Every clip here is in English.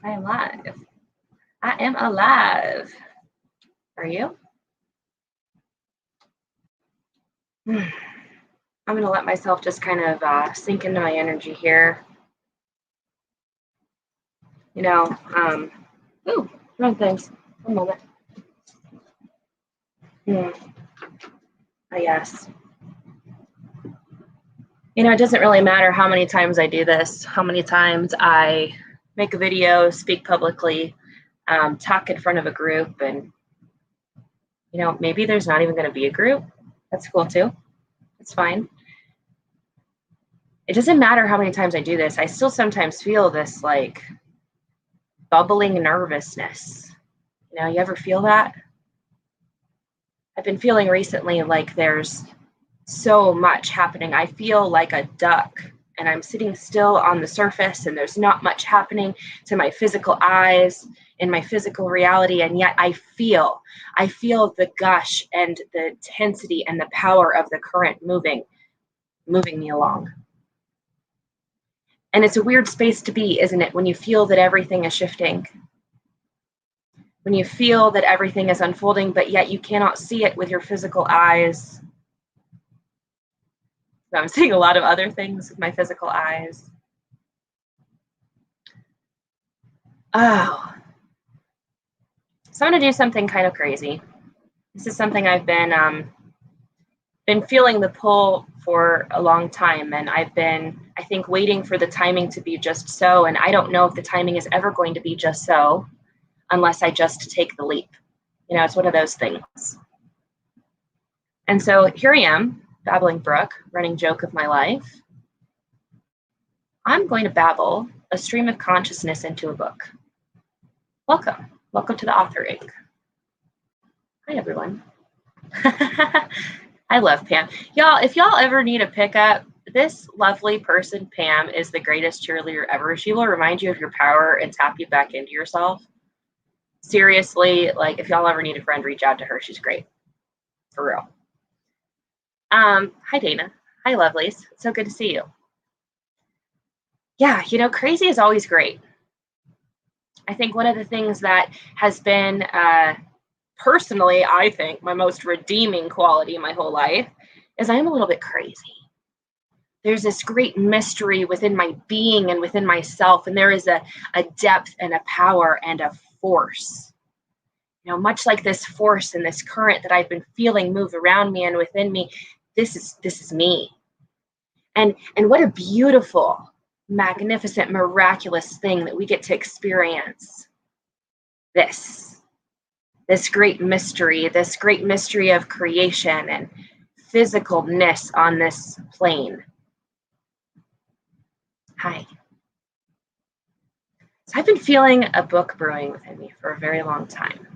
I am live. I am alive. Are you? I'm going to let myself just kind of sink into my energy here. Ooh, wrong things. One moment. Yes. It doesn't really matter how many times I do this, how many times I make a video, speak publicly, talk in front of a group, and, maybe there's not even going to be a group. That's cool too. It's fine. It doesn't matter how many times I do this. I still sometimes feel this like bubbling nervousness. You ever feel that? I've been feeling recently like there's so much happening. I feel like a duck and I'm sitting still on the surface and there's not much happening to my physical eyes in my physical reality. And yet I feel the gush and the intensity and the power of the current moving me along. And it's a weird space to be, isn't it? When you feel that everything is shifting, when you feel that everything is unfolding, but yet you cannot see it with your physical eyes. So I'm seeing a lot of other things with my physical eyes. Oh. So I'm going to do something kind of crazy. This is something I've been feeling the pull for a long time, and I've been, I think, waiting for the timing to be just so, and I don't know if the timing is ever going to be just so unless I just take the leap. It's one of those things. And so here I am, Babbling Brooke, running joke of my life. I'm going to babble a stream of consciousness into a book. Welcome to the authoring. Hi, everyone. I love Pam. Y'all, if y'all ever need a pickup, this lovely person, Pam, is the greatest cheerleader ever. She will remind you of your power and tap you back into yourself. Seriously, like, if y'all ever need a friend, reach out to her. She's great. For real. Hi, Dana. Hi, lovelies. So good to see you. Yeah, crazy is always great. I think one of the things that has been, personally, I think, my most redeeming quality in my whole life is I am a little bit crazy. There's this great mystery within my being and within myself, and there is a depth and a power and a force. Much like this force and this current that I've been feeling move around me and within me, this is me. And what a beautiful, magnificent, miraculous thing that we get to experience. This great mystery of creation and physicalness on this plane. Hi. So I've been feeling a book brewing within me for a very long time.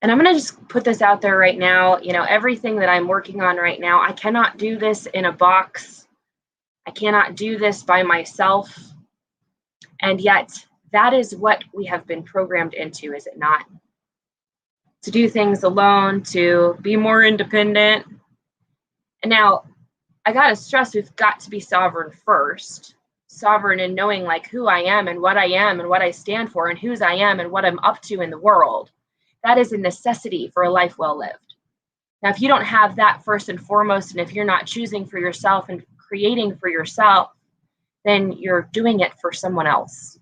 And I'm going to just put this out there right now. Everything that I'm working on right now, I cannot do this in a box. I cannot do this by myself. And yet, that is what we have been programmed into, is it not? To do things alone, to be more independent. And now, I got to stress, we've got to be sovereign first. Sovereign in knowing like who I am and what I stand for and whose I am and what I'm up to in the world. That is a necessity for a life well lived. Now, if you don't have that first and foremost, and if you're not choosing for yourself and creating for yourself, then you're doing it for someone else.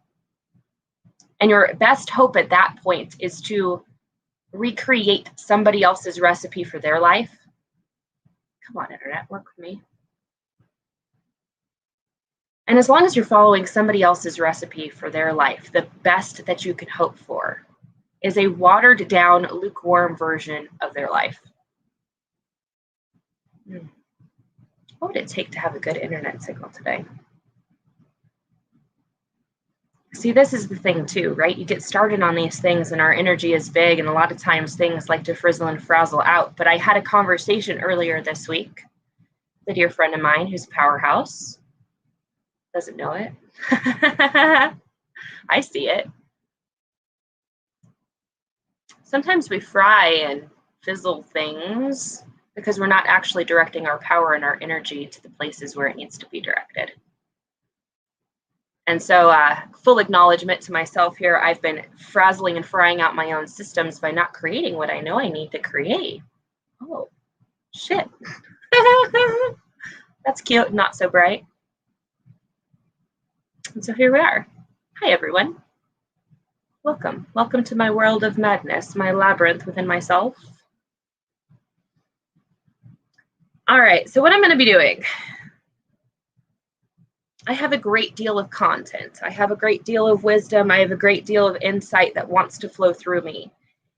And your best hope at that point is to recreate somebody else's recipe for their life. Come on, internet, work with me. And as long as you're following somebody else's recipe for their life, the best that you can hope for is a watered down, lukewarm version of their life. What would it take to have a good internet signal today? See, this is the thing too, right? You get started on these things and our energy is big, and a lot of times things like to frizzle and frazzle out. But I had a conversation earlier this week with a dear friend of mine who's a powerhouse. Doesn't know it. I see it. Sometimes we fry and fizzle things because we're not actually directing our power and our energy to the places where it needs to be directed. And so full acknowledgement to myself here, I've been frazzling and frying out my own systems by not creating what I know I need to create. Oh, shit. That's cute, not so bright. And so here we are. Hi, everyone. Welcome. Welcome to my world of madness, my labyrinth within myself. All right, so what I'm going to be doing, I have a great deal of content. I have a great deal of wisdom. I have a great deal of insight that wants to flow through me.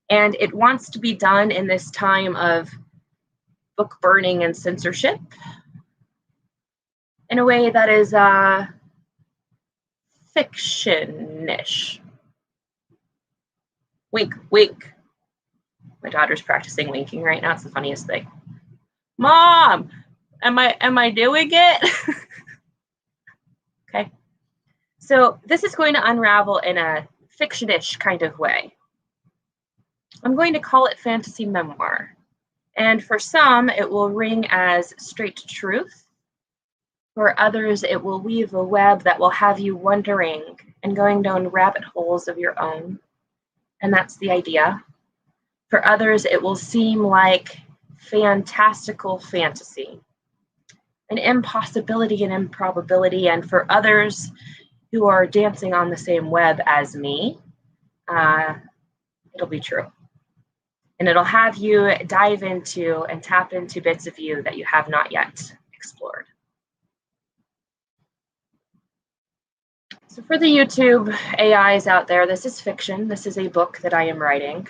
And it wants to be done in this time of book burning and censorship in a way that is fiction-ish. Wink, wink. My daughter's practicing winking right now. It's the funniest thing. Mom, am I doing it? Okay. So this is going to unravel in a fiction-ish kind of way. I'm going to call it fantasy memoir. And for some, it will ring as straight truth. For others, it will weave a web that will have you wondering and going down rabbit holes of your own. And that's the idea. For others, it will seem like fantastical fantasy, an impossibility and improbability. And for others who are dancing on the same web as me, it'll be true. And it'll have you dive into and tap into bits of you that you have not yet explored. So for the YouTube AIs out there, this is fiction. This is a book that I am writing.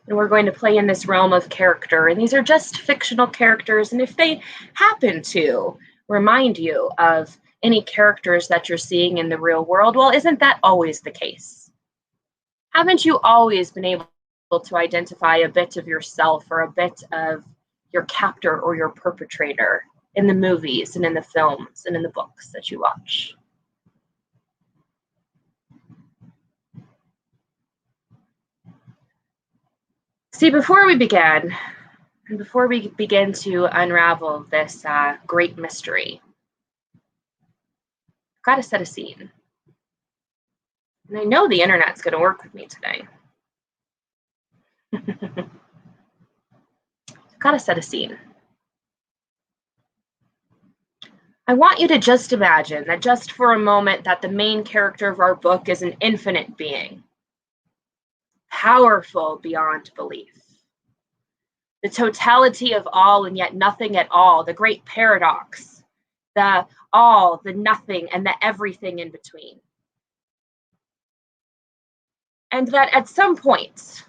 And we're going to play in this realm of character. And these are just fictional characters. And if they happen to remind you of any characters that you're seeing in the real world, well, isn't that always the case? Haven't you always been able to identify a bit of yourself or a bit of your captor or your perpetrator in the movies and in the films and in the books that you watch? See, before we begin, and before we begin to unravel this great mystery, I've got to set a scene. And I know the internet's going to work with me today. I've got to set a scene. I want you to just imagine that just for a moment that the main character of our book is an infinite being, powerful beyond belief. The totality of all and yet nothing at all, the great paradox, the all, the nothing, and the everything in between. And that at some point,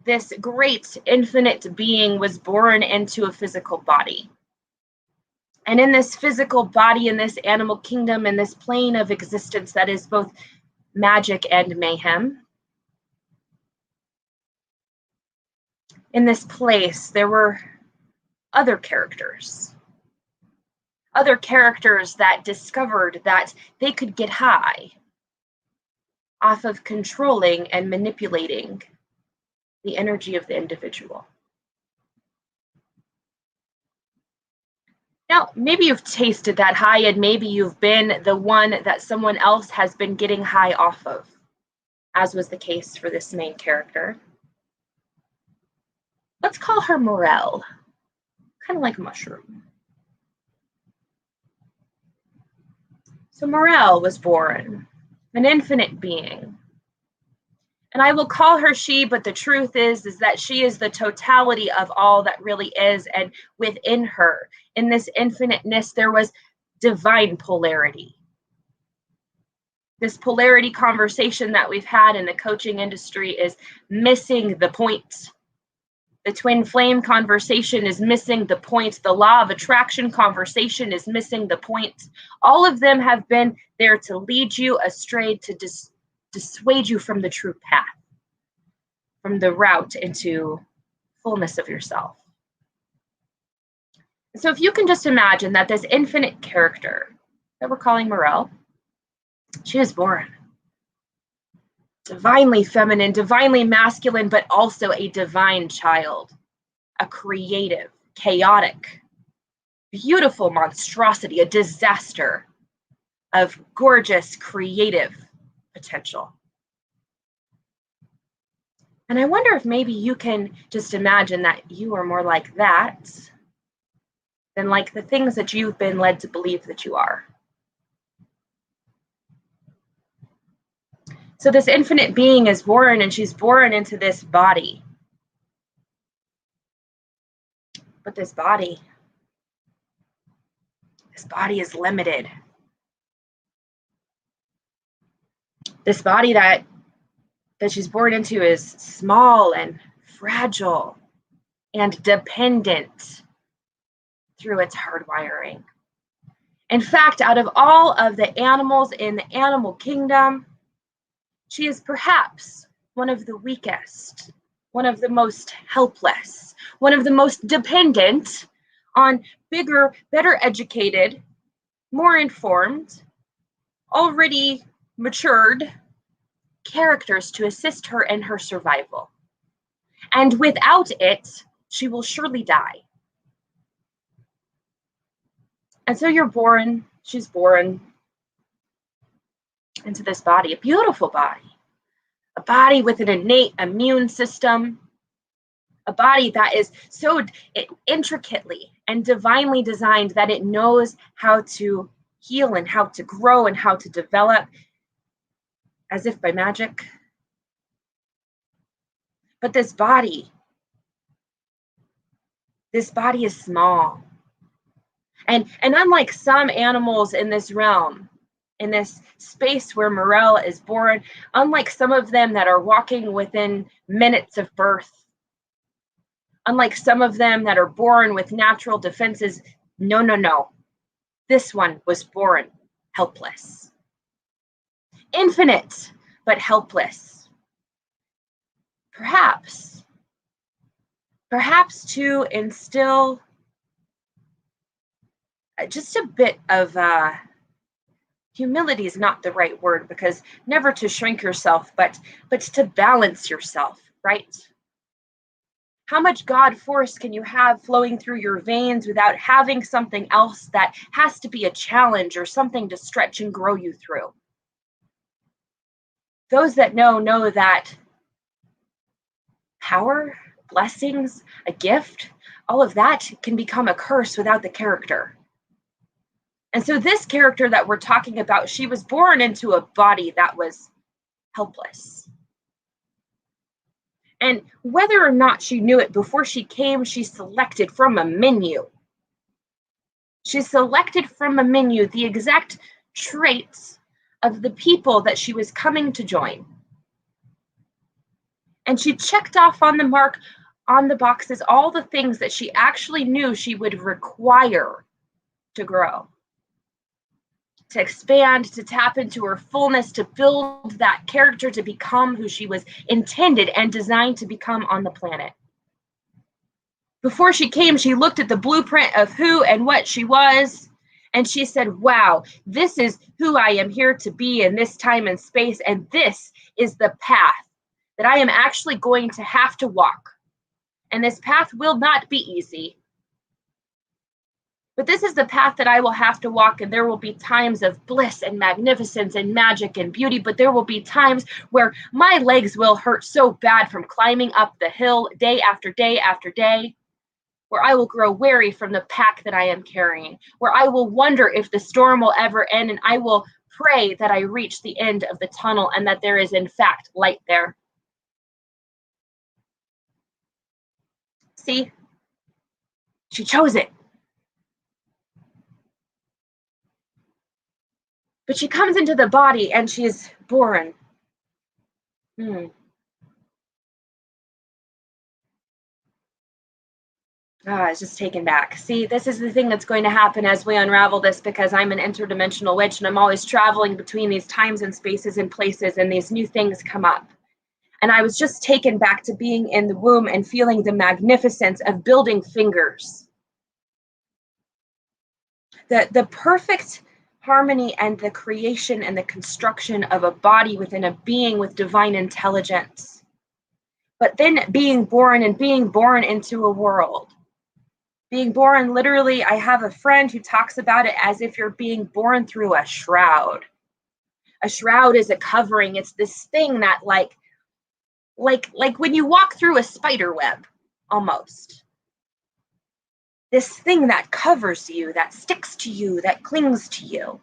this great infinite being was born into a physical body. And in this physical body, in this animal kingdom, in this plane of existence that is both magic and mayhem, in this place, there were other characters that discovered that they could get high off of controlling and manipulating the energy of the individual. Now, maybe you've tasted that high, and maybe you've been the one that someone else has been getting high off of, as was the case for this main character. Let's call her Morel, kind of like a mushroom. So Morel was born, an infinite being. And I will call her she, but the truth is that she is the totality of all that really is. And within her, in this infiniteness, there was divine polarity. This polarity conversation that we've had in the coaching industry is missing the point. The twin flame conversation is missing the point. The law of attraction conversation is missing the point. All of them have been there to lead you astray, to dissuade you from the true path, from the route into fullness of yourself. So if you can just imagine that this infinite character that we're calling Morel, she is born divinely feminine, divinely masculine, but also a divine child, a creative, chaotic, beautiful monstrosity, a disaster, of gorgeous, creative potential. And I wonder if maybe you can just imagine that you are more like that than like the things that you've been led to believe that you are. So this infinite being is born, and she's born into this body. But this body is limited. This body that she's born into is small and fragile and dependent through its hardwiring. In fact, out of all of the animals in the animal kingdom, she is perhaps one of the weakest, one of the most helpless, one of the most dependent on bigger, better educated, more informed, already matured characters to assist her in her survival. And without it, she will surely die. And so she's born into this body, a beautiful body, a body with an innate immune system, a body that is so intricately and divinely designed that it knows how to heal and how to grow and how to develop as if by magic. But this body is small. And unlike some animals in this realm, in this space where Morel is born, unlike some of them that are walking within minutes of birth, unlike some of them that are born with natural defenses, no. This one was born helpless. Infinite, but helpless. Perhaps to instill just a bit of humility is not the right word, because never to shrink yourself, but to balance yourself, right? How much God force can you have flowing through your veins without having something else that has to be a challenge or something to stretch and grow you through? Those that know that power, blessings, a gift, all of that can become a curse without the character. And so this character that we're talking about, she was born into a body that was helpless. And whether or not she knew it, before she came, she selected from a menu. She selected from a menu the exact traits of the people that she was coming to join. And she checked off on the mark, on the boxes, all the things that she actually knew she would require to grow, to expand, to tap into her fullness, to build that character, to become who she was intended and designed to become on the planet. Before she came, she looked at the blueprint of who and what she was, and she said, wow, this is who I am here to be in this time and space, and this is the path that I am actually going to have to walk. And this path will not be easy. But this is the path that I will have to walk, and there will be times of bliss and magnificence and magic and beauty, but there will be times where my legs will hurt so bad from climbing up the hill day after day after day, where I will grow weary from the pack that I am carrying, where I will wonder if the storm will ever end, and I will pray that I reach the end of the tunnel and that there is in fact light there. See, she chose it. But she comes into the body and she is born. It's just taken back. See, this is the thing that's going to happen as we unravel this, because I'm an interdimensional witch and I'm always traveling between these times and spaces and places, and these new things come up. And I was just taken back to being in the womb and feeling the magnificence of building fingers. The perfect harmony and the creation and the construction of a body within a being with divine intelligence. But then being born into a world Being born, literally, I have a friend who talks about it as if you're being born through a shroud. A shroud is a covering. It's this thing that like when you walk through a spider web, almost. This thing that covers you, that sticks to you, that clings to you.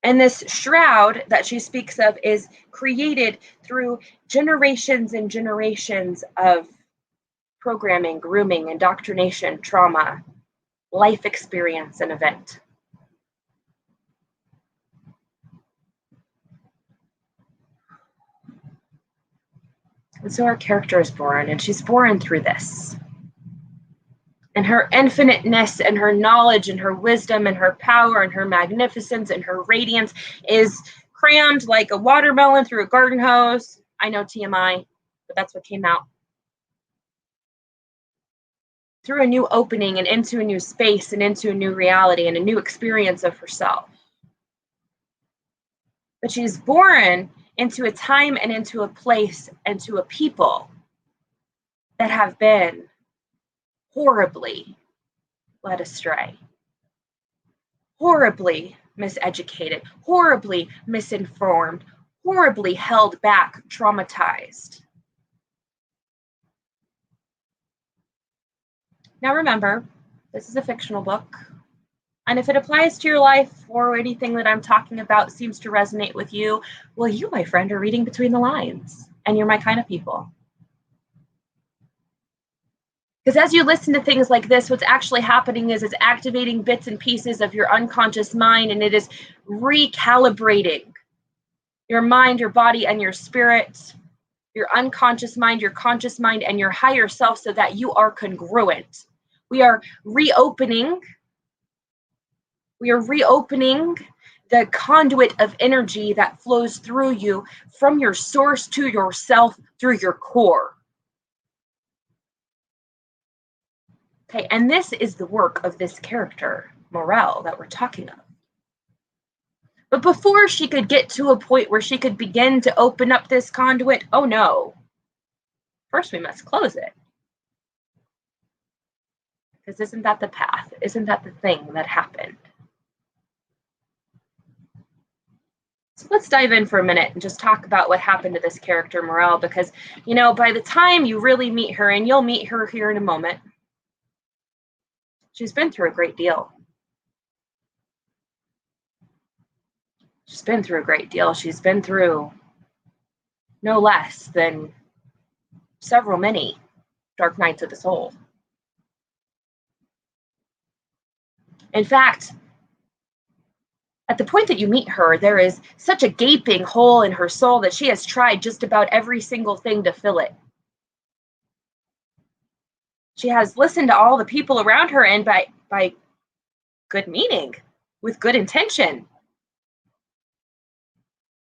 And this shroud that she speaks of is created through generations and generations of programming, grooming, indoctrination, trauma, life experience, and event. And so our character is born, and she's born through this. And her infiniteness and her knowledge and her wisdom and her power and her magnificence and her radiance is crammed like a watermelon through a garden hose. I know TMI, but that's what came out. Through a new opening and into a new space and into a new reality and a new experience of herself. But she's born into a time and into a place and to a people that have been horribly led astray, horribly miseducated, horribly misinformed, horribly held back, traumatized. Now remember, this is a fictional book, and if it applies to your life or anything that I'm talking about seems to resonate with you, well, you, my friend, are reading between the lines, and you're my kind of people. Because as you listen to things like this, what's actually happening is it's activating bits and pieces of your unconscious mind, and it is recalibrating your mind, your body, and your spirit, your unconscious mind, your conscious mind, and your higher self so that you are congruent. We are reopening the conduit of energy that flows through you from your source to yourself through your core. Okay, and this is the work of this character, Morel, that we're talking of. But before she could get to a point where she could begin to open up this conduit, oh no, first we must close it. Because isn't that the path? Isn't that the thing that happened? So let's dive in for a minute and just talk about what happened to this character, Morel, because, you know, by the time you really meet her, and you'll meet her here in a moment, she's been through a great deal. She's been through a great deal. She's been through no less than many dark nights of the soul. In fact, at the point that you meet her, there is such a gaping hole in her soul that she has tried just about every single thing to fill it. She has listened to all the people around her, and by good meaning, with good intention.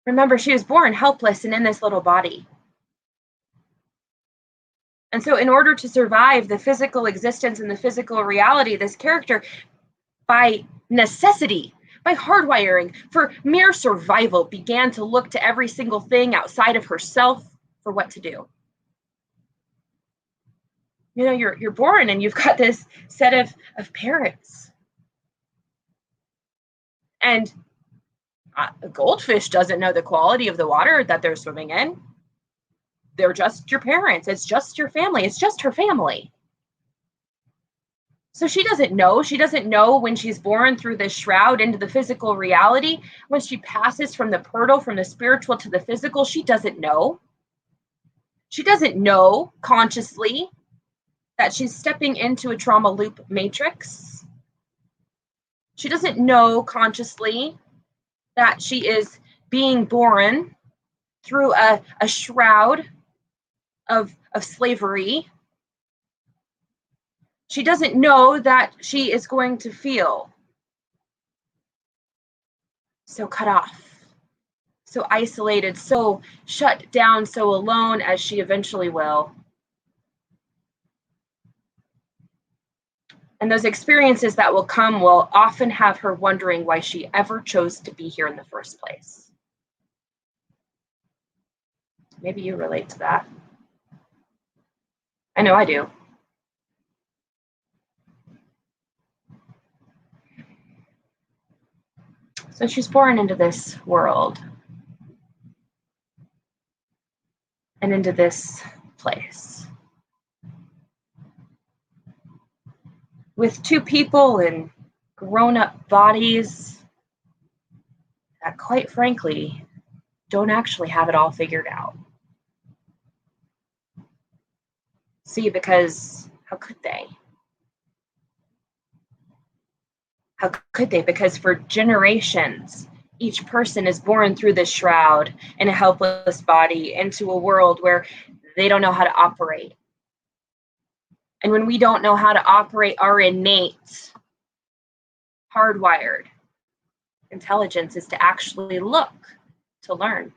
Remember, she was born helpless and in this little body. And so in order to survive the physical existence and the physical reality, this character, by necessity, by hardwiring, for mere survival, began to look to every single thing outside of herself for what to do. You know, you're born and you've got this set of parents. And a goldfish doesn't know the quality of the water that they're swimming in. They're just your parents. It's just your family. It's just her family. So she doesn't know. She doesn't know when she's born through this shroud into the physical reality. When she passes from the portal, from the spiritual to the physical, she doesn't know. She doesn't know consciously that she's stepping into a trauma loop matrix. She doesn't know consciously that she is being born through a shroud of slavery. She doesn't know that she is going to feel so cut off, so isolated, so shut down, so alone as she eventually will. And those experiences that will come will often have her wondering why she ever chose to be here in the first place. Maybe you relate to that. I know I do. So she's born into this world and into this place with two people in grown-up bodies that, quite frankly, don't actually have it all figured out. See, because how could they? How could they? Because for generations, each person is born through this shroud in a helpless body into a world where they don't know how to operate. And when we don't know how to operate our innate, hardwired intelligence is to actually look, to learn.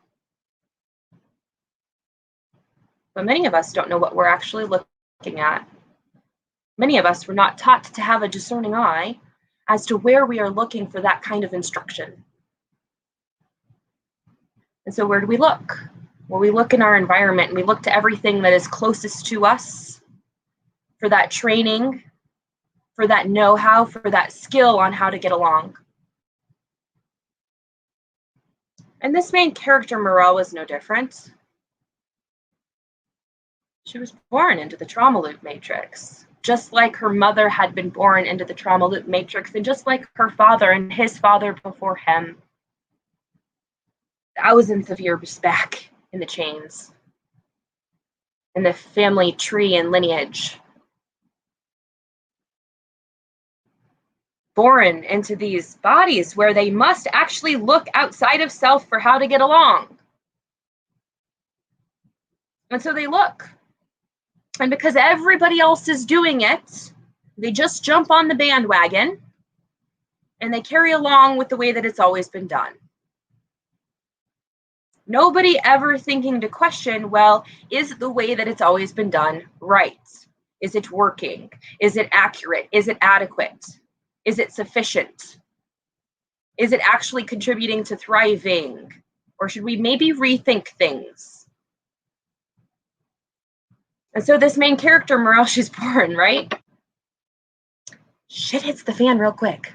But many of us don't know what we're actually looking at. Many of us were not taught to have a discerning eye as to where we are looking for that kind of instruction. And so where do we look? Well, we look in our environment and we look to everything that is closest to us for that training, for that know-how, for that skill on how to get along. And this main character, Morel, was no different. She was born into the trauma loop matrix, just like her mother had been born into the trauma loop matrix, and just like her father and his father before him, thousands of years back in the chains, in the family tree and lineage. Born into these bodies where they must actually look outside of self for how to get along. And so they look. And because everybody else is doing it, they just jump on the bandwagon and they carry along with the way that it's always been done. Nobody ever thinking to question, well, is the way that it's always been done right? Is it working? Is it accurate? Is it adequate? Is it sufficient? Is it actually contributing to thriving? Or should we maybe rethink things? And so this main character, Morel, she's born, right? Shit hits the fan real quick.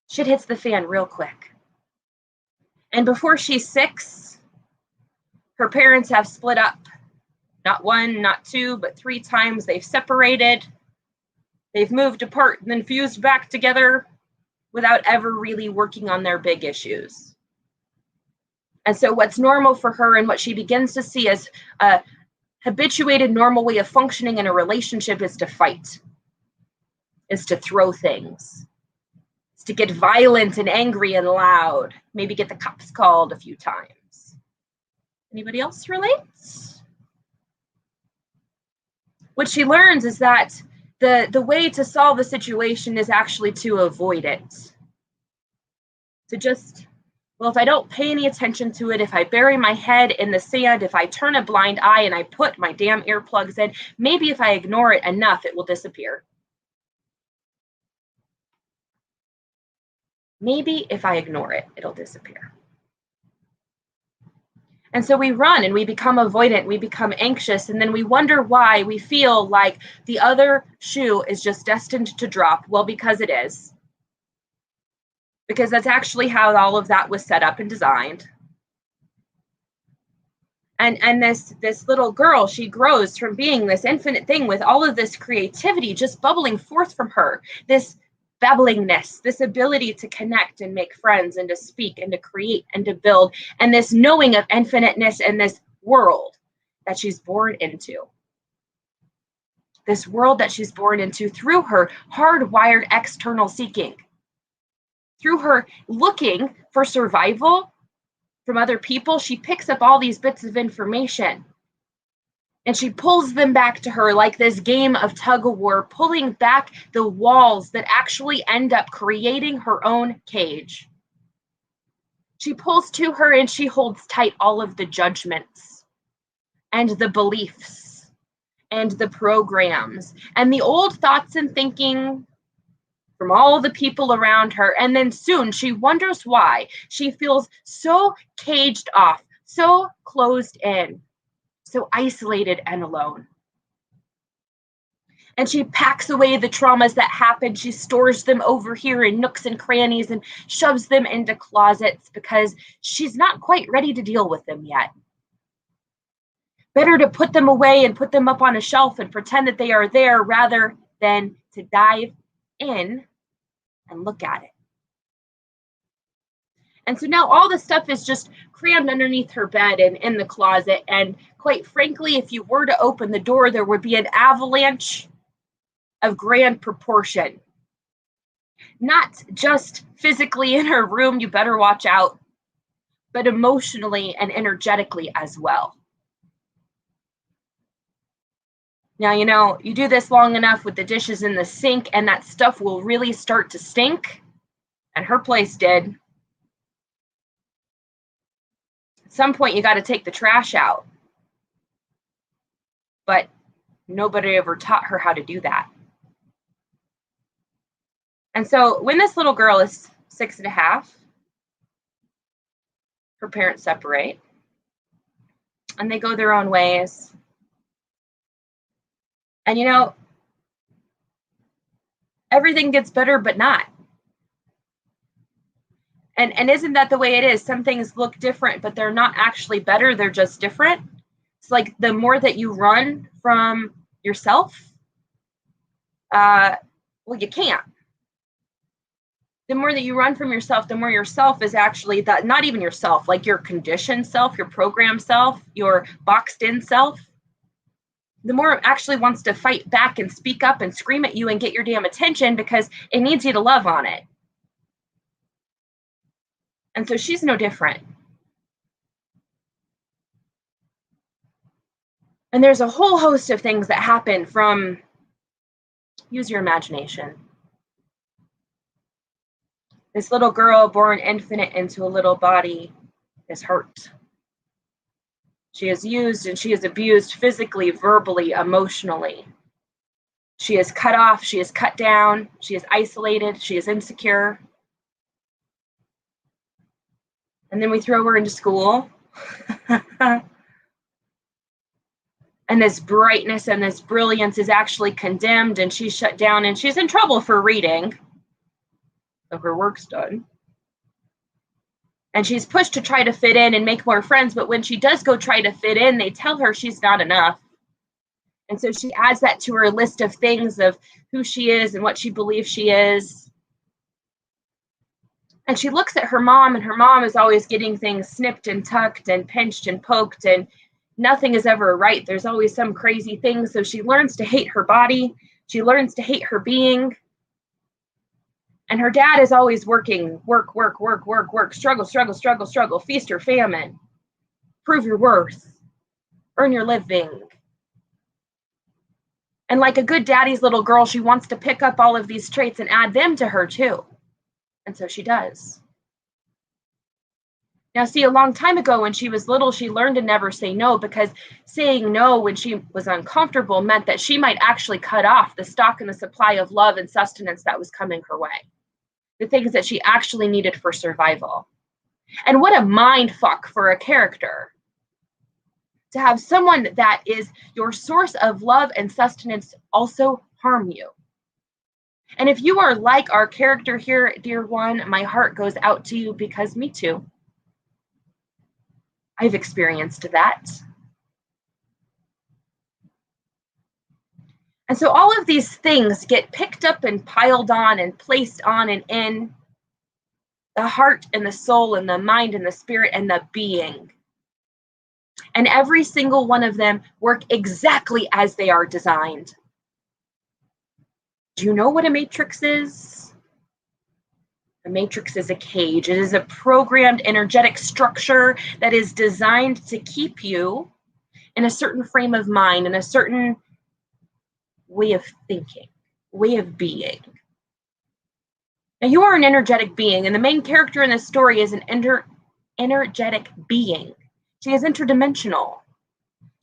Shit hits the fan real quick. And before she's 6, her parents have split up. Not 1, not 2, but 3 times they've separated. They've moved apart and then fused back together without ever really working on their big issues. And so what's normal for her and what she begins to see as a habituated normal way of functioning in a relationship is to fight, is to throw things, is to get violent and angry and loud, maybe get the cops called a few times. Anybody else relates? What she learns is that the way to solve a situation is actually to avoid it. To just, well, if I don't pay any attention to it, if I bury my head in the sand, if I turn a blind eye and I put my damn earplugs in, maybe if I ignore it enough, it will disappear. Maybe if I ignore it, it'll disappear. And so we run and we become avoidant, we become anxious, and then we wonder why we feel like the other shoe is just destined to drop. Well, because it is. Because that's actually how all of that was set up and designed. And this little girl, she grows from being this infinite thing with all of this creativity just bubbling forth from her, this babblingness, this ability to connect and make friends and to speak and to create and to build, and this knowing of infiniteness and this world that she's born into. This world that she's born into through her hardwired external seeking, through her looking for survival from other people. She picks up all these bits of information and she pulls them back to her like this game of tug of war, pulling back the walls that actually end up creating her own cage. She pulls to her and she holds tight all of the judgments and the beliefs and the programs and the old thoughts and thinking from all the people around her. And then soon she wonders why she feels so caged off, so closed in, so isolated and alone. And she packs away the traumas that happened. She stores them over here in nooks and crannies and shoves them into closets because she's not quite ready to deal with them yet. Better to put them away and put them up on a shelf and pretend that they are there rather than to dive in and look at it. And so now all the stuff is just crammed underneath her bed and in the closet. And quite frankly, if you were to open the door, there would be an avalanche of grand proportion. Not just physically in her room, you better watch out, but emotionally and energetically as well. Now, you do this long enough with the dishes in the sink and that stuff will really start to stink. And her place did. At some point, you got to take the trash out. But nobody ever taught her how to do that. And so when this little girl is 6.5, her parents separate and they go their own ways. And everything gets better, but not. And isn't that the way it is? Some things look different, but they're not actually better. They're just different. It's like the more that you run from yourself, you can't. The more that you run from yourself, the more yourself is actually that, not even yourself, like your conditioned self, your programmed self, your boxed in self. The more it actually wants to fight back and speak up and scream at you and get your damn attention because it needs you to love on it. And so she's no different. And there's a whole host of things that happen from, use your imagination. This little girl born infinite into a little body is hurt. She is used and she is abused physically, verbally, emotionally. She is cut off, she is cut down, she is isolated, she is insecure. And then we throw her into school. And this brightness and this brilliance is actually condemned and she's shut down and she's in trouble for reading. So her work's done. And she's pushed to try to fit in and make more friends, but when she does go try to fit in, they tell her she's not enough. And so she adds that to her list of things of who she is and what she believes she is. And she looks at her mom, and her mom is always getting things snipped and tucked and pinched and poked, and nothing is ever right. There's always some crazy thing. So she learns to hate her body. She learns to hate her being. And her dad is always working, work, struggle, feast or famine, prove your worth, earn your living. And like a good daddy's little girl, she wants to pick up all of these traits and add them to her too. And so she does. Now, see, a long time ago when she was little, she learned to never say no, because saying no when she was uncomfortable meant that she might actually cut off the stock and the supply of love and sustenance that was coming her way. The things that she actually needed for survival. And what a mind fuck for a character to have someone that is your source of love and sustenance also harm you. And if you are like our character here, dear one, my heart goes out to you, because me too. I've experienced that. And so all of these things get picked up and piled on and placed on and in the heart and the soul and the mind and the spirit and the being. And every single one of them work exactly as they are designed. Do you know what a matrix is? A matrix is a cage. It is a programmed energetic structure that is designed to keep you in a certain frame of mind, in a certain way of thinking, way of being. Now, you are an energetic being, and the main character in this story is an energetic being. She is interdimensional.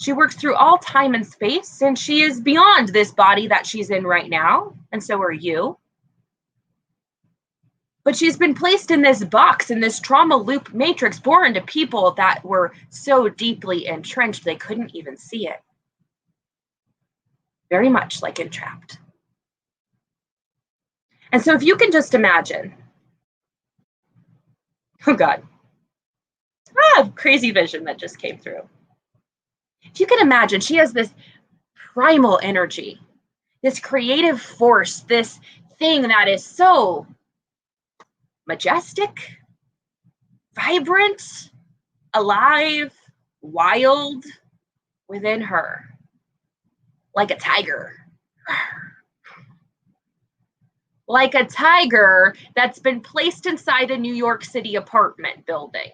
She works through all time and space, and she is beyond this body that she's in right now, and so are you. But she's been placed in this box, in this trauma loop matrix, born to people that were so deeply entrenched they couldn't even see it. very much like entrapped. And so if you can just imagine, oh God, crazy vision that just came through. If you can imagine, she has this primal energy, this creative force, this thing that is so majestic, vibrant, alive, wild within her, like a tiger. Like a tiger that's been placed inside a New York City apartment building.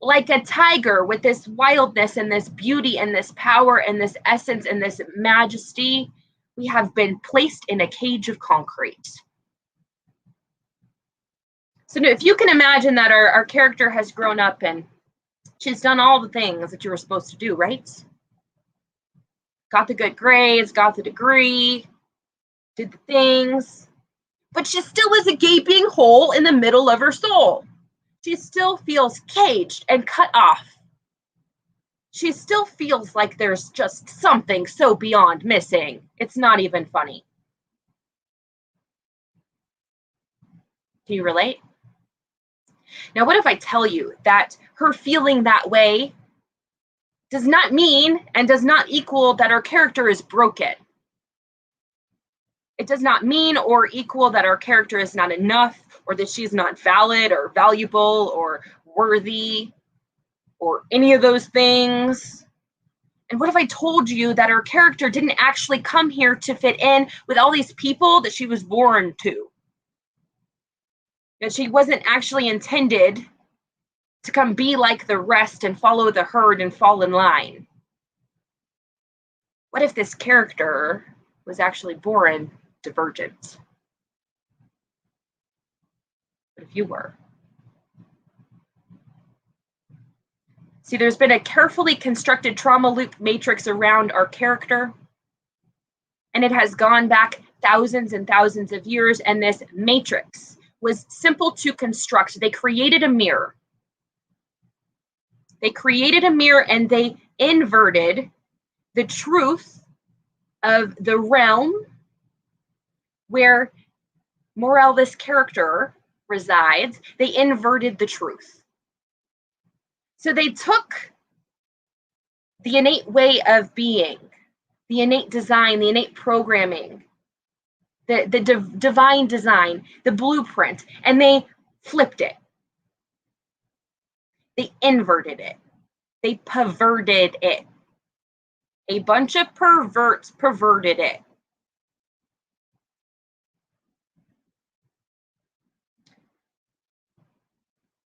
Like a tiger with this wildness and this beauty and this power and this essence and this majesty, we have been placed in a cage of concrete. So if you can imagine that our character has grown up and she's done all the things that you were supposed to do, right? Got the good grades, got the degree, did the things, but she still is a gaping hole in the middle of her soul. She still feels caged and cut off. She still feels like there's just something so beyond missing. It's not even funny. Can you relate? Now, what if I tell you that her feeling that way does not mean and does not equal that our character is broken? It does not mean or equal that our character is not enough, or that she's not valid or valuable or worthy or any of those things. And what if I told you that her character didn't actually come here to fit in with all these people that she was born to? That she wasn't actually intended to come be like the rest and follow the herd and fall in line? What if this character was actually born divergent? What if you were? See, there's been a carefully constructed trauma loop matrix around our character, and it has gone back thousands and thousands of years, and this matrix was simple to construct. They created a mirror. They created a mirror and they inverted the truth of the realm where Morel, this character, resides. They inverted the truth. So they took the innate way of being, the innate design, the innate programming, the divine design, the blueprint, and they flipped it. They inverted it. They perverted it. A bunch of perverts perverted it.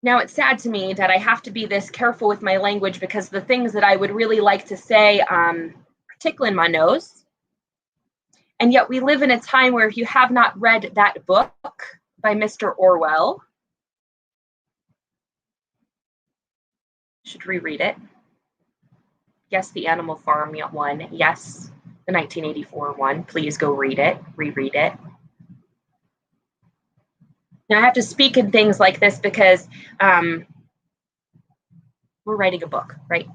Now, it's sad to me that I have to be this careful with my language, because the things that I would really like to say are tickling my nose. And yet we live in a time where if you have not read that book by Mr. Orwell, you should reread it. Yes, the Animal Farm one. Yes, the 1984 one. Please go read it, reread it. Now, I have to speak in things like this because we're writing a book, right?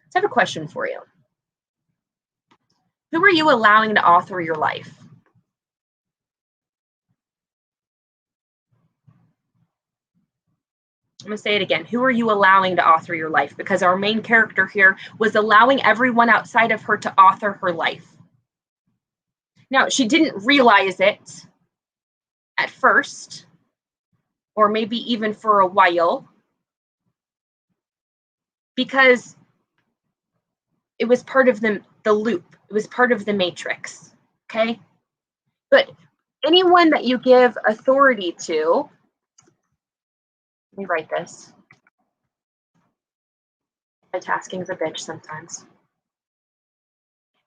So I have a question for you. Who are you allowing to author your life? I'm going to say it again. Who are you allowing to author your life? Because our main character here was allowing everyone outside of her to author her life. Now, she didn't realize it at first, or maybe even for a while, because it was part of the loop. It was part of the matrix, okay? But anyone that you give authority to, let me write this. My tasking's a bitch sometimes.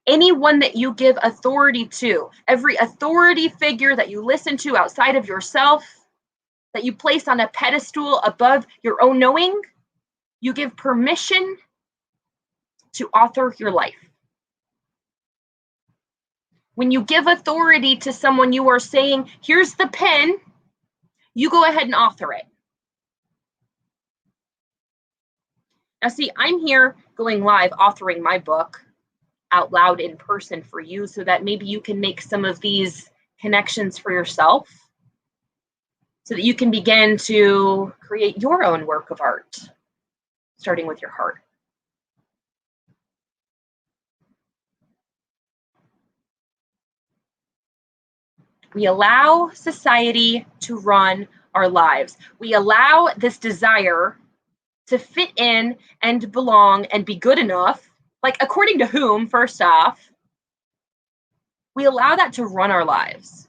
Anyone that you give authority to, every authority figure that you listen to outside of yourself, that you place on a pedestal above your own knowing, you give permission to author your life. When you give authority to someone, you are saying, here's the pen, you go ahead and author it. Now see, I'm here going live authoring my book, out loud in person for you so that maybe you can make some of these connections for yourself so that you can begin to create your own work of art, starting with your heart. We allow society to run our lives. We allow this desire to fit in and belong and be good enough, like according to whom, first off. We allow that to run our lives.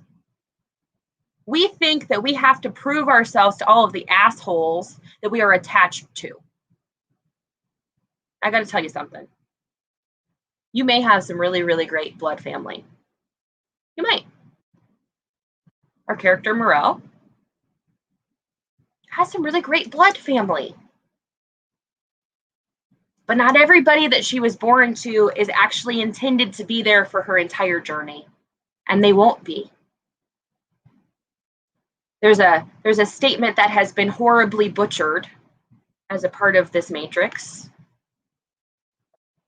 We think that we have to prove ourselves to all of the assholes that we are attached to. I got to tell you something. You may have some really, really great blood family. You might. Our character, Morel, has some really great blood family. But not everybody that she was born to is actually intended to be there for her entire journey. And they won't be. There's a statement that has been horribly butchered as a part of this matrix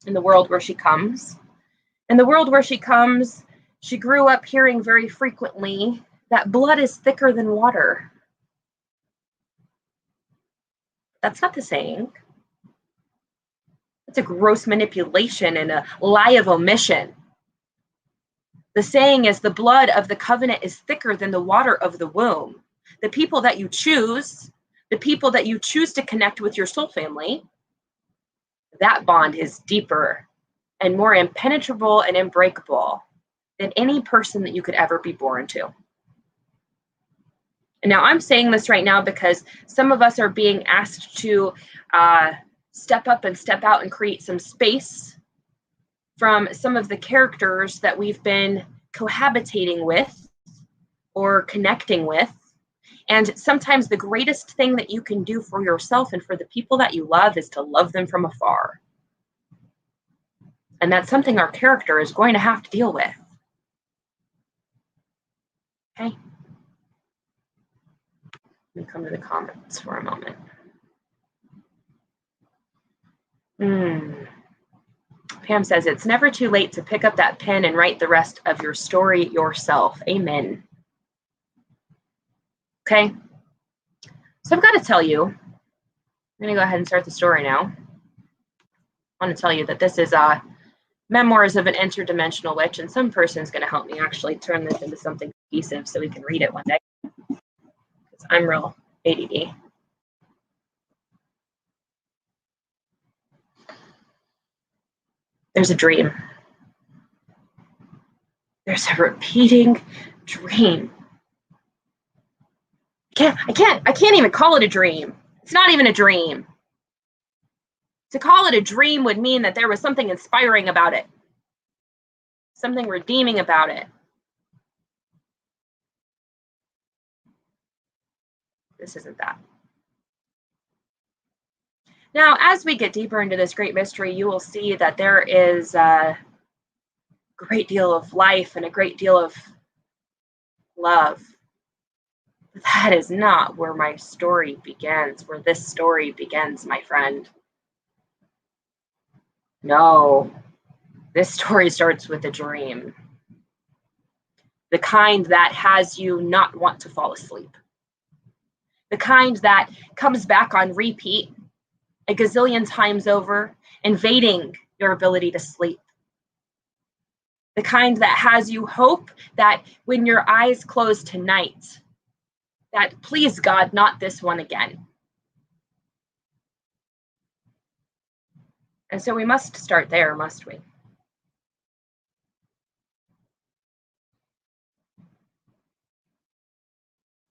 in the world where she comes. In the world where she comes, she grew up hearing very frequently that blood is thicker than water. That's not the saying. It's a gross manipulation and a lie of omission. The saying is the blood of the covenant is thicker than the water of the womb. The people that you choose to connect with your soul family, that bond is deeper and more impenetrable and unbreakable than any person that you could ever be born to. And now I'm saying this right now because some of us are being asked to step up and step out and create some space from some of the characters that we've been cohabitating with or connecting with. And sometimes the greatest thing that you can do for yourself and for the people that you love is to love them from afar. And that's something our character is going to have to deal with. Okay. Let me come to the comments for a moment. Pam says, it's never too late to pick up that pen and write the rest of your story yourself. Amen. Okay. So I've got to tell you, I'm going to go ahead and start the story now. I want to tell you that this is Memoirs of an Interdimensional Witch, and some person's going to help me actually turn this into something cohesive so we can read it one day. Because I'm real ADD. There's a dream. There's a repeating dream. I can't even call it a dream. It's not even a dream. To call it a dream would mean that there was something inspiring about it, something redeeming about it. This isn't that. Now, as we get deeper into this great mystery, you will see that there is a great deal of life and a great deal of love. But that is not where my story begins, where this story begins, my friend. No, this story starts with a dream. The kind that has you not want to fall asleep. The kind that comes back on repeat a gazillion times over, invading your ability to sleep. The kind that has you hope that when your eyes close tonight, that please God, not this one again. And so we must start there, must we?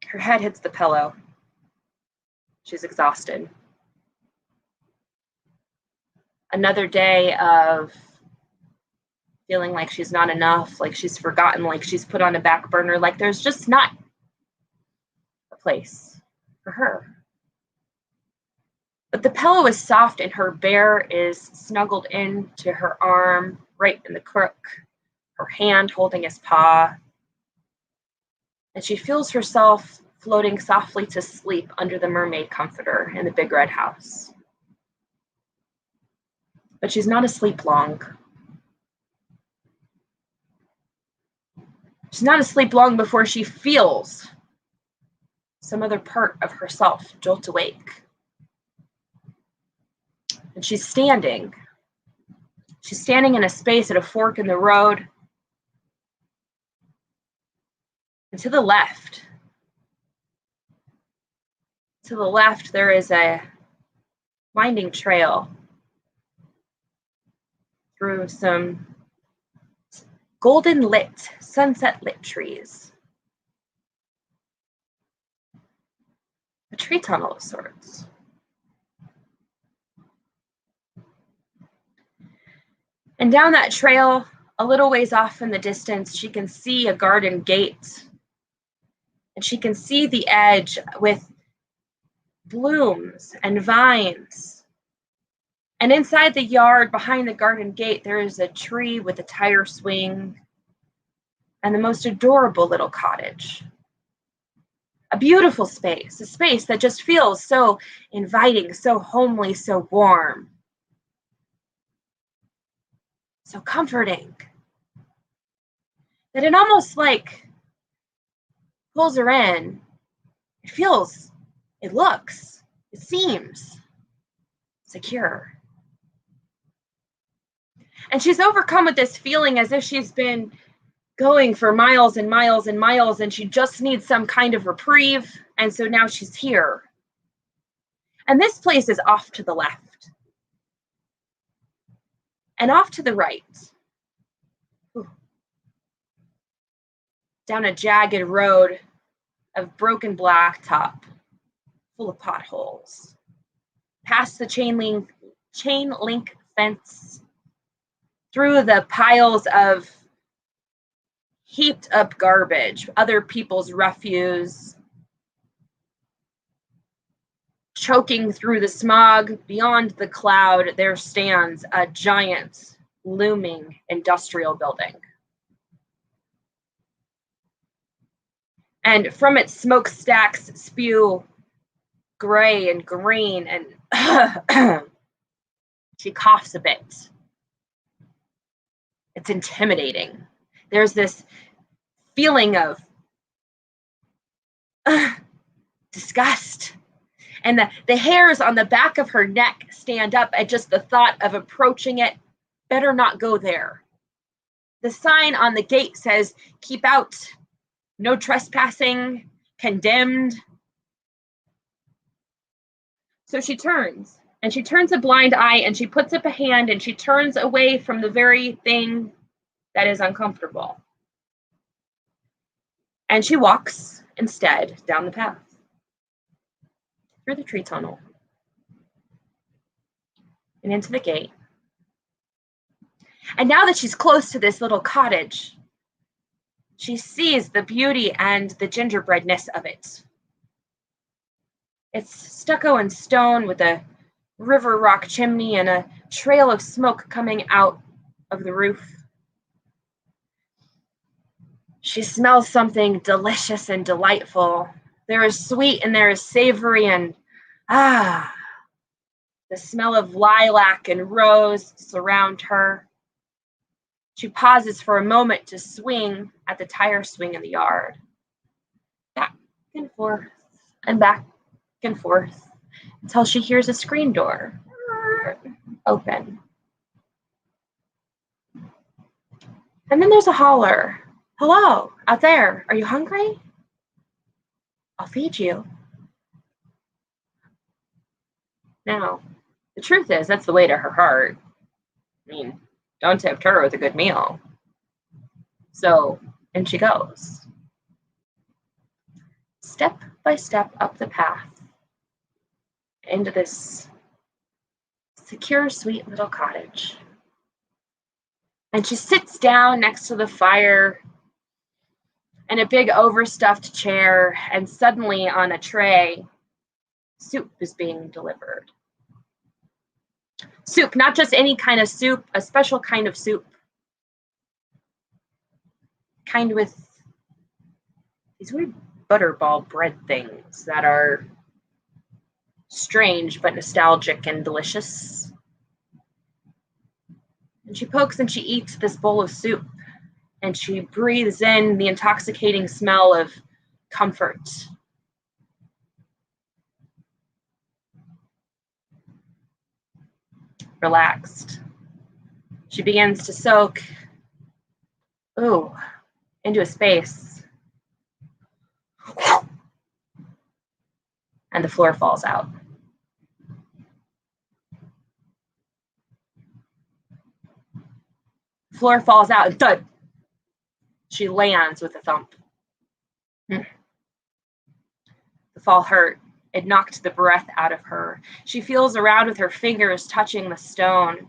Her head hits the pillow. She's exhausted. Another day of feeling like she's not enough, like she's forgotten, like she's put on a back burner, like there's just not a place for her. But the pillow is soft and her bear is snuggled into her arm, right in the crook, her hand holding his paw. And she feels herself floating softly to sleep under the mermaid comforter in the big red house. But she's not asleep long. She's not asleep long before she feels some other part of herself jolt awake. And she's standing. She's standing in a space at a fork in the road. And to the left, there is a winding trail through some golden lit, sunset lit trees. A tree tunnel of sorts. And down that trail, a little ways off in the distance, she can see a garden gate. And she can see the edge with blooms and vines. And inside the yard, behind the garden gate, there is a tree with a tire swing and the most adorable little cottage. A beautiful space, a space that just feels so inviting, so homely, so warm, so comforting, that it almost like pulls her in. It feels, it looks, it seems secure. And she's overcome with this feeling as if she's been going for miles and miles and miles, and she just needs some kind of reprieve. And so now she's here. And this place is off to the left. And off to the right. Ooh. Down a jagged road of broken blacktop, full of potholes. Past the chain link fence, through the piles of heaped up garbage, other people's refuse, choking through the smog. Beyond the cloud, there stands a giant, looming industrial building. And from its smokestacks spew gray and green, and she coughs a bit. It's intimidating. There's this feeling of disgust. And the hairs on the back of her neck stand up at just the thought of approaching it. Better not go there. The sign on the gate says, "Keep out, no trespassing, condemned." So she turns, and she turns a blind eye, and she puts up a hand, and she turns away from the very thing that is uncomfortable. And she walks instead down the path, through the tree tunnel, and into the gate. And now that she's close to this little cottage, she sees the beauty and the gingerbreadness of it. It's stucco and stone with a river rock chimney and a trail of smoke coming out of the roof. She smells something delicious and delightful. There is sweet and there is savory, and the smell of lilac and rose surround her. She pauses for a moment to swing at the tire swing in the yard. Back and forth and back and forth until she hears a screen door open. And then there's a holler. "Hello, out there, are you hungry? I'll feed you." Now, the truth is, that's the way to her heart. I mean, don't tempt her with a good meal. So, in she goes. Step by step up the path into this secure, sweet little cottage. And she sits down next to the fire in a big overstuffed chair, and suddenly on a tray, soup is being delivered. Soup, not just any kind of soup, a special kind of soup. Kind with these weird butterball bread things that are strange but nostalgic and delicious. And she pokes and she eats this bowl of soup. and she breathes in the intoxicating smell of comfort. Relaxed. She begins to soak, into a space. And the floor falls out. The floor falls out and thud. She lands with a thump. The fall hurt. It knocked the breath out of her. She feels around with her fingers touching the stone,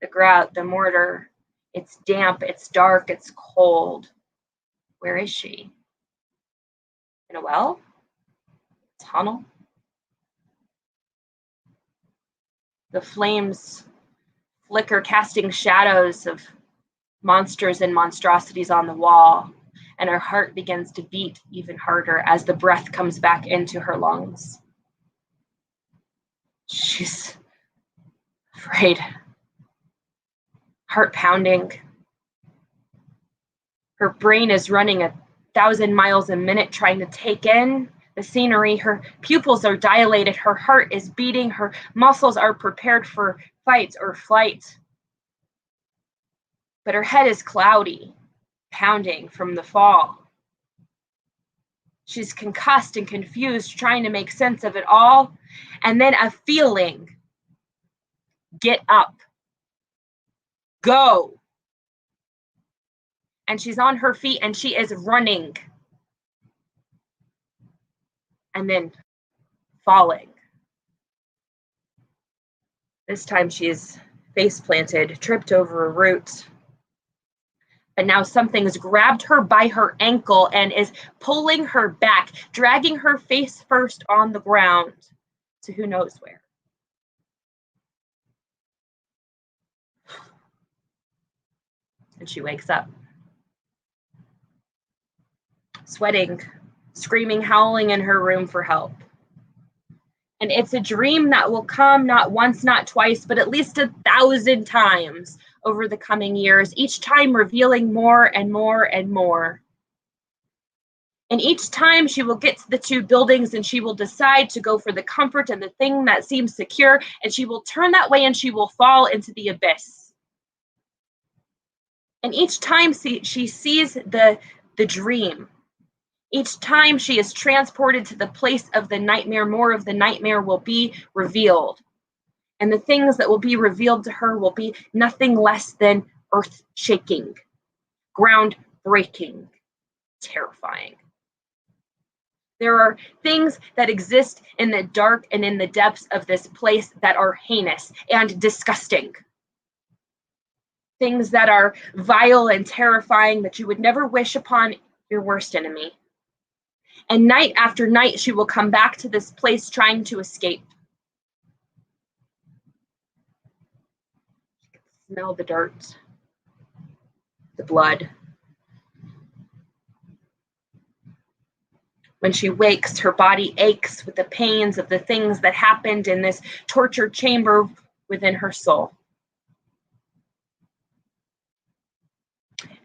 the grout, the mortar. It's damp, it's dark, it's cold. Where is she? In a well? Tunnel? The flames flicker, casting shadows of monsters and monstrosities on the wall, and her heart begins to beat even harder as the breath comes back into her lungs. She's afraid. Heart pounding. Her brain is running 1,000 miles a minute trying to take in the scenery. Her pupils are dilated. Her heart is beating. Her muscles are prepared for fight or flight. But her head is cloudy, pounding from the fall. She's concussed and confused, trying to make sense of it all. And then a feeling. Get up. Go. And she's on her feet and she is running. And then falling. This time she's face planted, tripped over a root. But now something's grabbed her by her ankle and is pulling her back, dragging her face first on the ground to who knows where. And she wakes up. Sweating, screaming, howling in her room for help. And it's a dream that will come not once, not twice, but at least 1,000 times over the coming years, each time revealing more and more and more. And each time she will get to the two buildings and she will decide to go for the comfort and the thing that seems secure, and she will turn that way and she will fall into the abyss. And each time she sees the dream, each time she is transported to the place of the nightmare, more of the nightmare will be revealed. And the things that will be revealed to her will be nothing less than earth-shaking, ground-breaking, terrifying. There are things that exist in the dark and in the depths of this place that are heinous and disgusting. Things that are vile and terrifying that you would never wish upon your worst enemy. And night after night, she will come back to this place trying to escape. She can smell the dirt, the blood. When she wakes, her body aches with the pains of the things that happened in this torture chamber within her soul.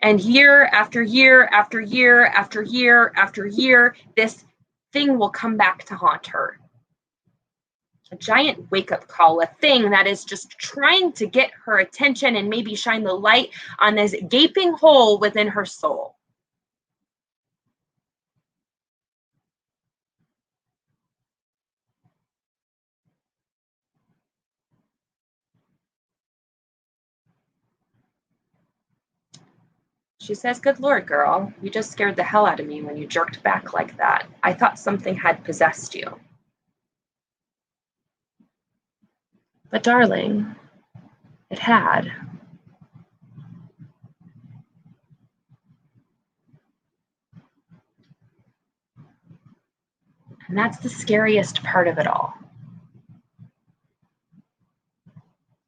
And year after year after year after year after year, this thing will come back to haunt her. A giant wake-up call, a thing that is just trying to get her attention and maybe shine the light on this gaping hole within her soul. She says, "Good Lord, girl, you just scared the hell out of me when you jerked back like that. I thought something had possessed you." But darling, it had. And that's the scariest part of it all.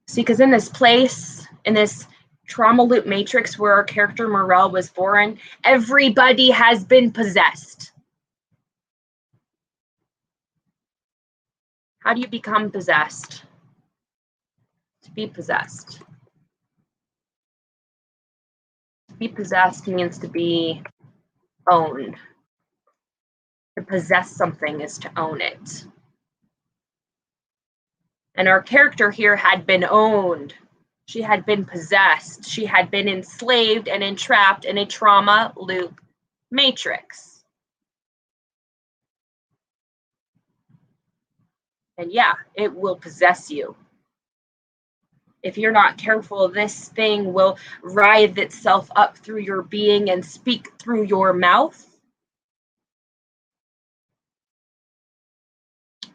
See, because in this place, in this trauma loop matrix where our character Morel was born, everybody has been possessed. How do you become possessed? To be possessed. To be possessed means to be owned. To possess something is to own it. And our character here had been owned. She had been possessed. She had been enslaved and entrapped in a trauma loop matrix. And yeah, it will possess you. If you're not careful, this thing will writhe itself up through your being and speak through your mouth.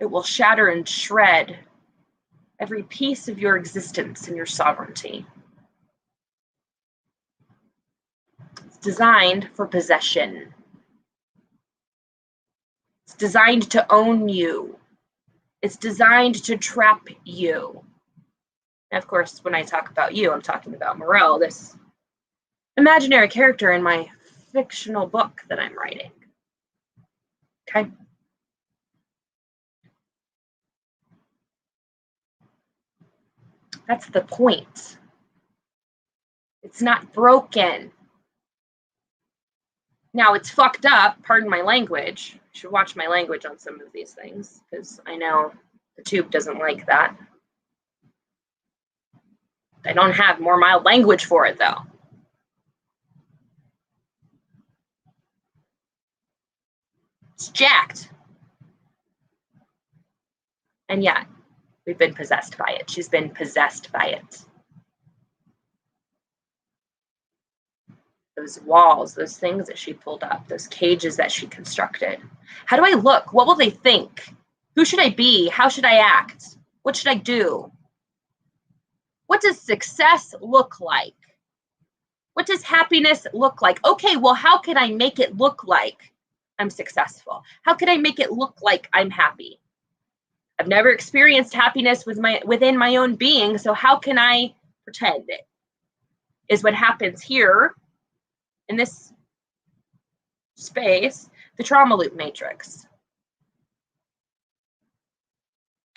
It will shatter and shred every piece of your existence and your sovereignty. It's designed for possession. It's designed to own you. It's designed to trap you. And of course, when I talk about you, I'm talking about Morel, this imaginary character in my fictional book that I'm writing. Okay? That's the point. It's not broken. Now, it's fucked up, pardon my language. You should watch my language on some of these things, because I know the tube doesn't like that. I don't have more mild language for it, though. It's jacked. And yet, we've been possessed by it. She's been possessed by it. Those walls, those things that she pulled up, those cages that she constructed. How do I look? What will they think? Who should I be? How should I act? What should I do? What does success look like? What does happiness look like? Okay, well, how can I make it look like I'm successful? How can I make it look like I'm happy? I've never experienced happiness within my own being, so how can I pretend it? Is what happens here in this space, the trauma loop matrix.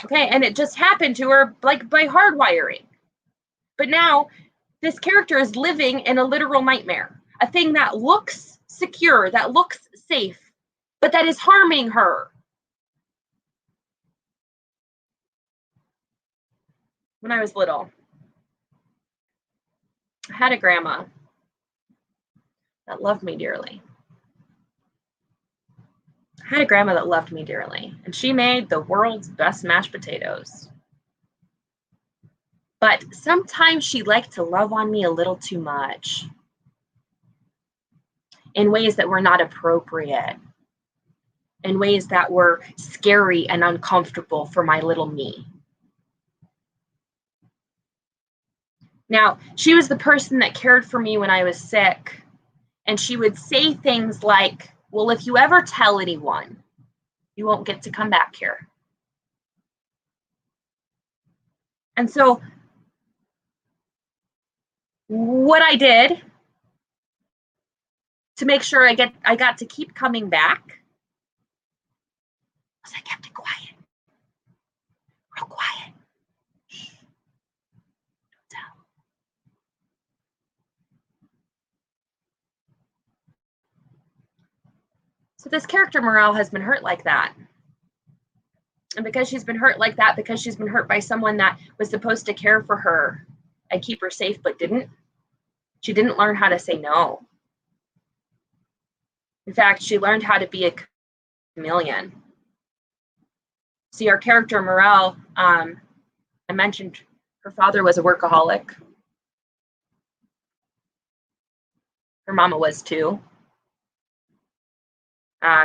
Okay, and it just happened to her like by hardwiring. But now this character is living in a literal nightmare, a thing that looks secure, that looks safe, but that is harming her. When I was little, I had a grandma that loved me dearly. I had a grandma that loved me dearly, and she made the world's best mashed potatoes. But sometimes she liked to love on me a little too much in ways that were not appropriate, in ways that were scary and uncomfortable for my little me. Now, she was the person that cared for me when I was sick, and she would say things like, well, if you ever tell anyone, you won't get to come back here. And so what I did to make sure I got to keep coming back was I kept it quiet. Real quiet. Shh. Don't tell. So this character Morel has been hurt like that. And because she's been hurt like that, because she's been hurt by someone that was supposed to care for her and keep her safe but didn't, she didn't learn how to say no. In fact, she learned how to be a chameleon. See, our character Morel, I mentioned her father was a workaholic. Her mama was too.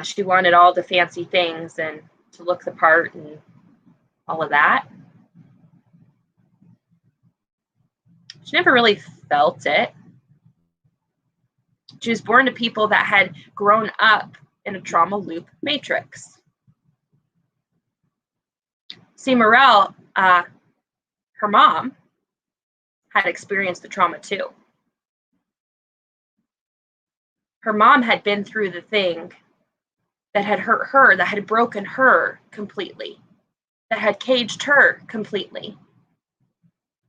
She wanted all the fancy things and to look the part and all of that. She never really felt it. She was born to people that had grown up in a trauma loop matrix. See, Morel, her mom had experienced the trauma too. Her mom had been through the thing that had hurt her, that had broken her completely, that had caged her completely.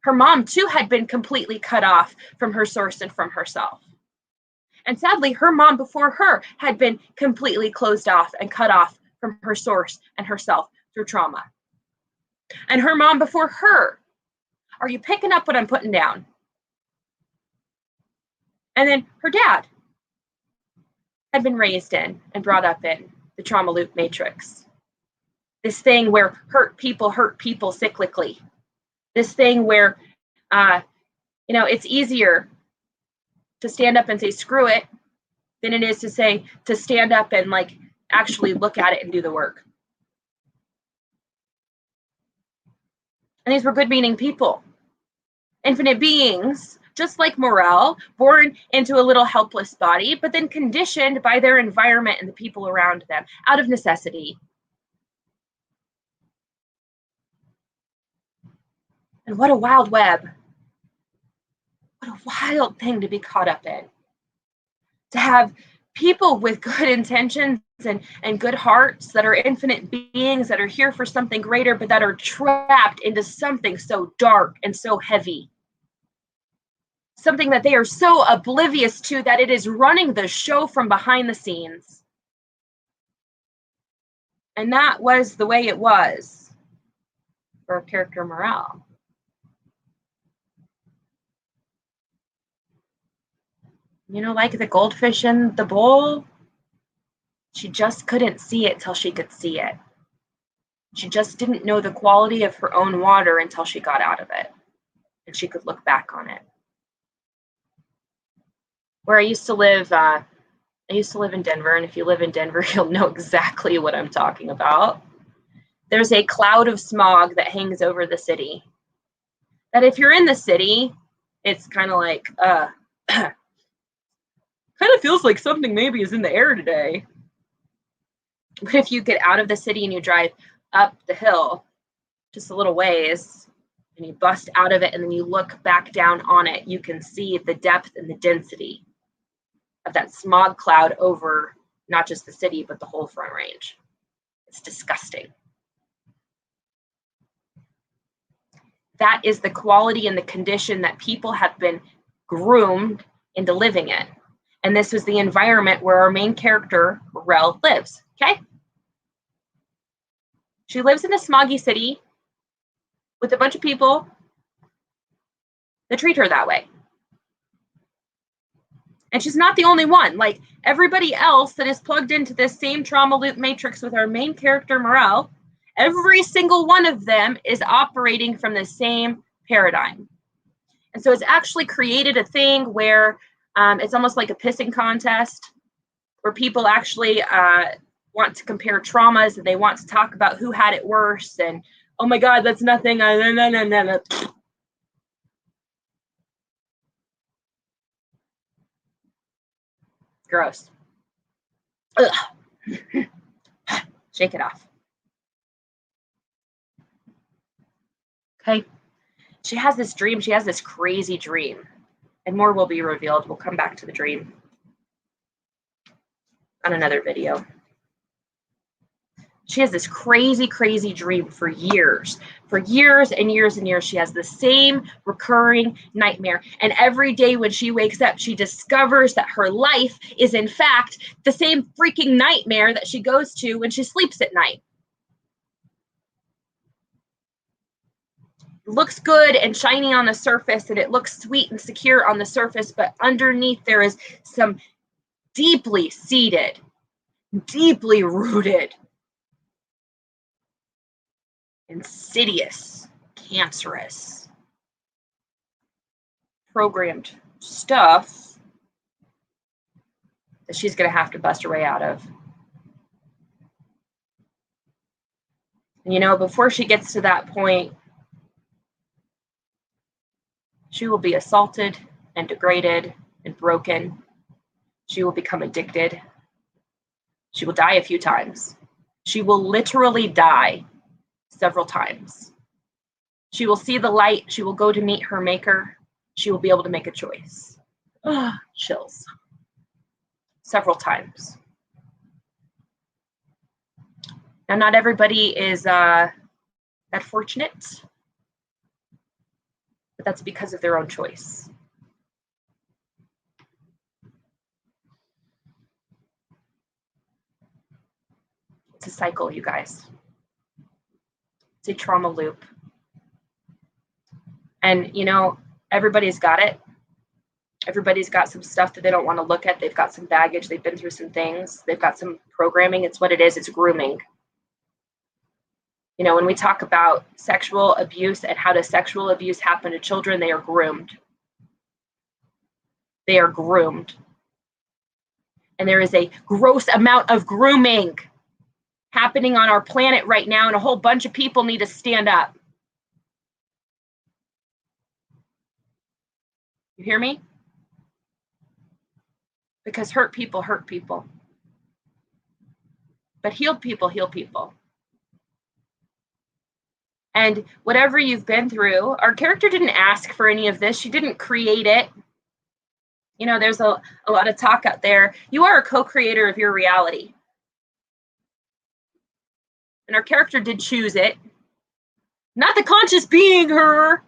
Her mom too had been completely cut off from her source and from herself. And sadly, her mom before her had been completely closed off and cut off from her source and herself through trauma. And her mom before her, are you picking up what I'm putting down? And then her dad had been raised in and brought up in the trauma loop matrix. This thing where hurt people cyclically. This thing where, it's easier to stand up and say, screw it, than it is to stand up and like actually look at it and do the work. And these were good meaning people, infinite beings, just like Morel, born into a little helpless body, but then conditioned by their environment and the people around them out of necessity. And what a wild web. What a wild thing to be caught up in. To have people with good intentions and good hearts that are infinite beings that are here for something greater, but that are trapped into something so dark and so heavy. Something that they are so oblivious to that it is running the show from behind the scenes. And that was the way it was for character Morel. Like the goldfish in the bowl, she just couldn't see it till she could see it. She just didn't know the quality of her own water until she got out of it and she could look back on it. Where I used to live in Denver, and if you live in Denver, you'll know exactly what I'm talking about. There's a cloud of smog that hangs over the city. That if you're in the city, it's kind of like, kind of feels like something maybe is in the air today. But if you get out of the city and you drive up the hill just a little ways and you bust out of it and then you look back down on it, you can see the depth and the density of that smog cloud over not just the city, but the whole Front Range. It's disgusting. That is the quality and the condition that people have been groomed into living in. And this was the environment where our main character, Rel, lives, okay? She lives in a smoggy city with a bunch of people that treat her that way. And she's not the only one. Like everybody else that is plugged into this same trauma loop matrix with our main character, Morel, every single one of them is operating from the same paradigm. And so it's actually created a thing where it's almost like a pissing contest where people actually want to compare traumas and they want to talk about who had it worse and, oh my God, that's nothing. No. Gross. Ugh. Shake it off. Okay. She has this dream. She has this crazy dream. And more will be revealed. We'll come back to the dream on another video. She has this crazy, crazy dream for years. For years and years and years, she has the same recurring nightmare. And every day when she wakes up, she discovers that her life is, in fact, the same freaking nightmare that she goes to when she sleeps at night. It looks good and shiny on the surface, and it looks sweet and secure on the surface, but underneath there is some deeply seated, deeply rooted, insidious, cancerous, programmed stuff that she's going to have to bust her way out of. And before she gets to that point, she will be assaulted and degraded and broken. She will become addicted. She will die a few times. She will literally die several times. She will see the light. She will go to meet her maker. She will be able to make a choice. Chills. Several times. Now, not everybody is that fortunate, but that's because of their own choice. It's a cycle, you guys. It's a trauma loop. And, you know, everybody's got it. Everybody's got some stuff that they don't want to look at. They've got some baggage. They've been through some things. They've got some programming. It's what it is. It's grooming. You know, when we talk about sexual abuse and how does sexual abuse happen to children, they are groomed. They are groomed. And there is a gross amount of grooming happening on our planet right now, and a whole bunch of people need to stand up. You hear me? Because hurt people hurt people. But healed people heal people. And whatever you've been through, our character didn't ask for any of this. She didn't create it. You know, there's a lot of talk out there. You are a co-creator of your reality. And our character did choose it. Not the conscious being her.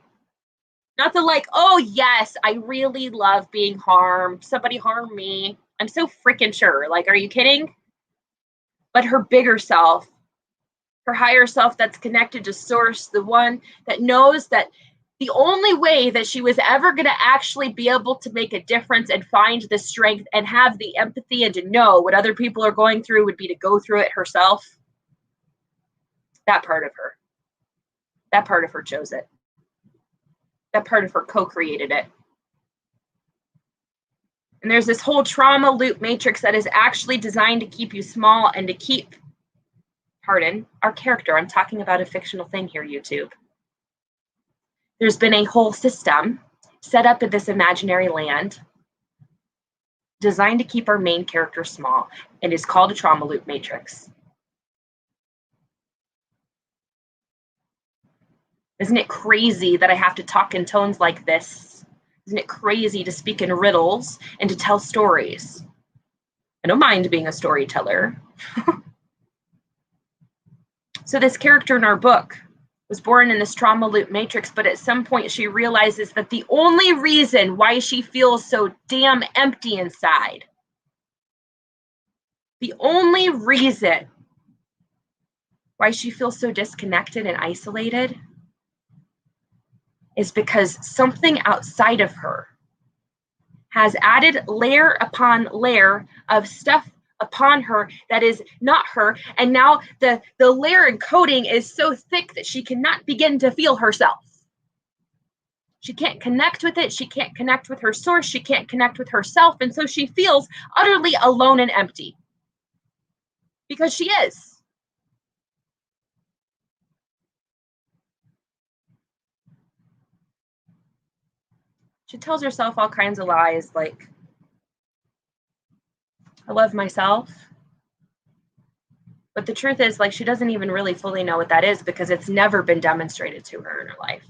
Not the like, oh yes, I really love being harmed. Somebody harmed me. I'm so freaking sure. Like, are you kidding? But her bigger self, her higher self that's connected to source, the one that knows that the only way that she was ever going to actually be able to make a difference and find the strength and have the empathy and to know what other people are going through would be to go through it herself. That part of her. That part of her chose it. That part of her co-created it. And there's this whole trauma loop matrix that is actually designed to keep you small and to keep, pardon, our character. I'm talking about a fictional thing here, YouTube. There's been a whole system set up in this imaginary land designed to keep our main character small, and is called a trauma loop matrix. Isn't it crazy that I have to talk in tones like this? Isn't it crazy to speak in riddles and to tell stories? I don't mind being a storyteller. So this character in our book was born in this trauma loop matrix, but at some point she realizes that the only reason why she feels so damn empty inside, the only reason why she feels so disconnected and isolated is because something outside of her has added layer upon layer of stuff upon her that is not her. And now the layer and coating is so thick that she cannot begin to feel herself. She can't connect with it. She can't connect with her source. She can't connect with herself. And so she feels utterly alone and empty. Because she is. She tells herself all kinds of lies like, I love myself. But the truth is, like, she doesn't even really fully know what that is because it's never been demonstrated to her in her life.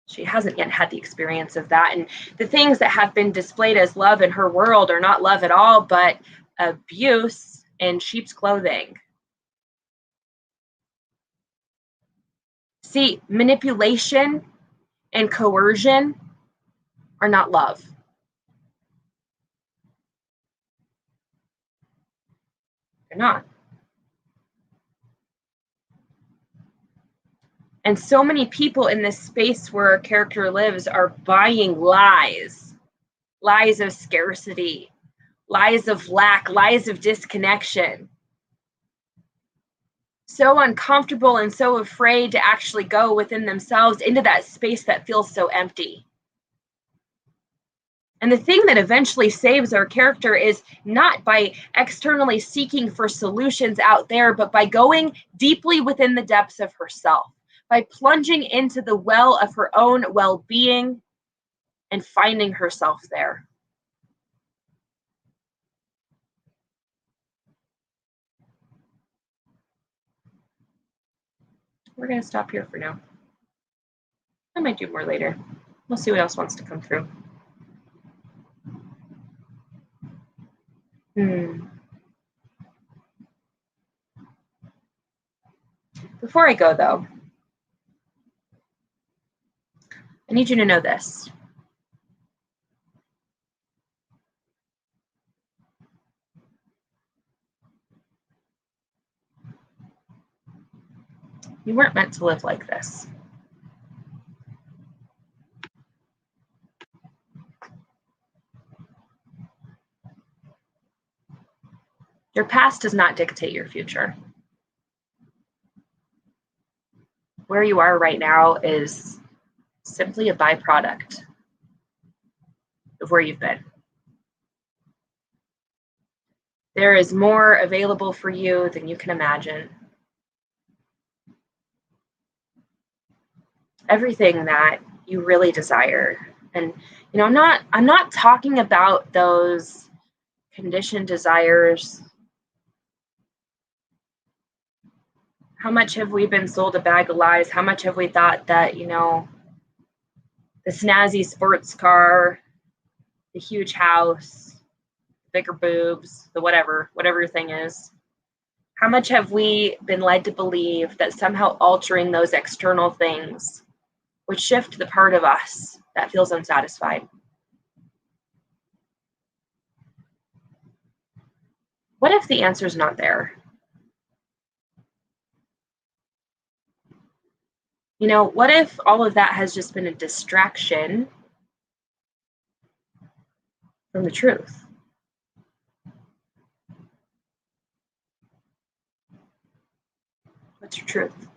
She hasn't yet had the experience of that. And the things that have been displayed as love in her world are not love at all, but abuse in sheep's clothing. See, manipulation and coercion are not love. They're not. And so many people in this space where a character lives are buying lies. Lies of scarcity, lies of lack, lies of disconnection. So uncomfortable and so afraid to actually go within themselves into that space that feels so empty. And the thing that eventually saves our character is not by externally seeking for solutions out there, but by going deeply within the depths of herself, by plunging into the well of her own well-being and finding herself there. We're going to stop here for now. I might do more later. We'll see what else wants to come through. Before I go, though, I need you to know this. You weren't meant to live like this. Your past does not dictate your future. Where you are right now is simply a byproduct of where you've been. There is more available for you than you can imagine. Everything that you really desire. And I'm not talking about those conditioned desires. How much have we been sold a bag of lies? How much have we thought that, the snazzy sports car, the huge house, bigger boobs, the whatever your thing is. How much have we been led to believe that somehow altering those external things would shift the part of us that feels unsatisfied? What if the answer's not there? What if all of that has just been a distraction from the truth? What's your truth?